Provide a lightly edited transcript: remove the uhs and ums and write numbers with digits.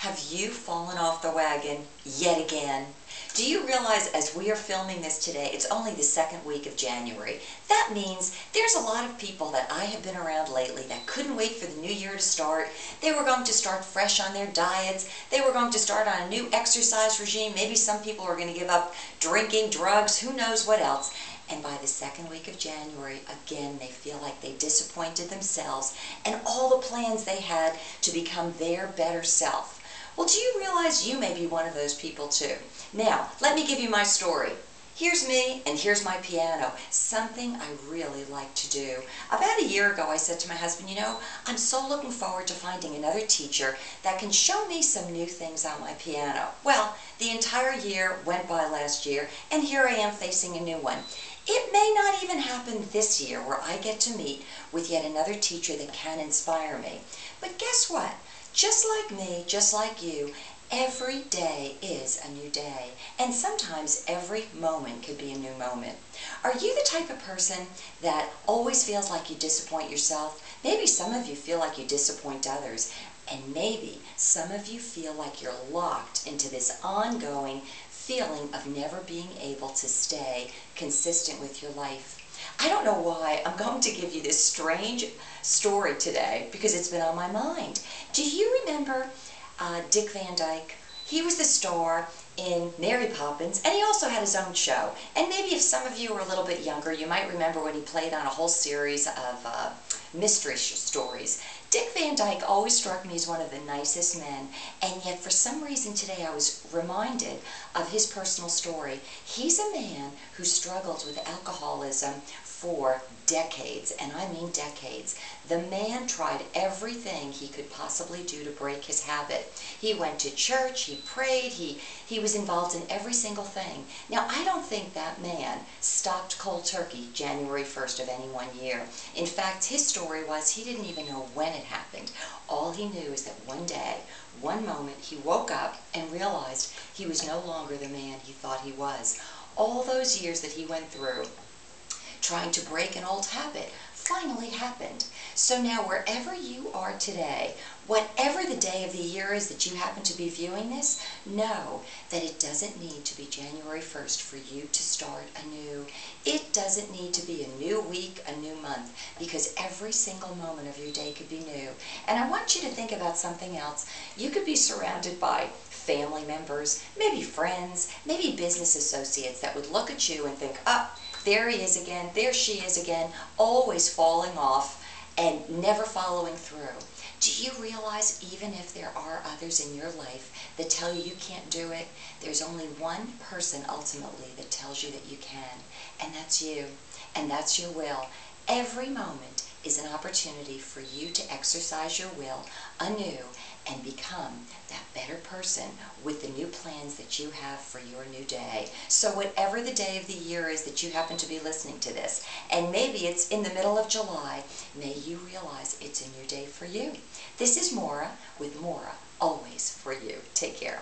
Have you fallen off the wagon yet again? Do you realize as we are filming this today, it's only the second week of January. That means there's a lot of people that I have been around lately that couldn't wait for the new year to start. They were going to start fresh on their diets. They were going to start on a new exercise regime. Maybe some people are going to give up drinking, drugs, who knows what else. And by the second week of January, again, they feel like they disappointed themselves and all the plans they had to become their better self. Well, do you realize you may be one of those people too? Now, let me give you my story. Here's me, and here's my piano, something I really like to do. About a year ago, I said to my husband, you know, I'm so looking forward to finding another teacher that can show me some new things on my piano. Well, the entire year went by last year, and here I am facing a new one. It may not even happen this year where I get to meet with yet another teacher that can inspire me. But guess what? Just like me, just like you, every day is a new day, and sometimes every moment could be a new moment. Are you the type of person that always feels like you disappoint yourself? Maybe some of you feel like you disappoint others, and maybe some of you feel like you're locked into this ongoing feeling of never being able to stay consistent with your life. I don't know why I'm going to give you this strange story today because it's been on my mind. Do you remember Dick Van Dyke? He was the star in Mary Poppins, and he also had his own show. And maybe if some of you are a little bit younger, you might remember when he played on a whole series of mystery stories. Dick Van Dyke always struck me as one of the nicest men, and yet for some reason today I was reminded of his personal story. He's a man who struggled with alcoholism for decades, and I mean decades. The man tried everything he could possibly do to break his habit. He went to church, he prayed, he was involved in every single thing. Now, I don't think that man stopped cold turkey January 1st of any one year. In fact, his story was he didn't even know when it happened. All he knew is that one day, one moment, he woke up and realized he was no longer the man he thought he was. All those years that he went through trying to break an old habit finally happened. So now wherever you are today, whatever the day of the year is that you happen to be viewing this, know that it doesn't need to be January 1st for you to start anew. It doesn't need to be a new week, a new month, because every single moment of your day could be new. And I want you to think about something else. You could be surrounded by family members, maybe friends, maybe business associates that would look at you and think, oh, there he is again, there she is again, always falling off and never following through. Do you realize even if there are others in your life that tell you you can't do it, there's only one person ultimately that tells you that you can, and that's you, and that's your will. Every moment is an opportunity for you to exercise your will anew and become that better person with the new plans that you have for your new day. So whatever the day of the year is that you happen to be listening to this, and maybe it's in the middle of July, may you realize it's a new day for you. This is Maura with Maura, always for you. Take care.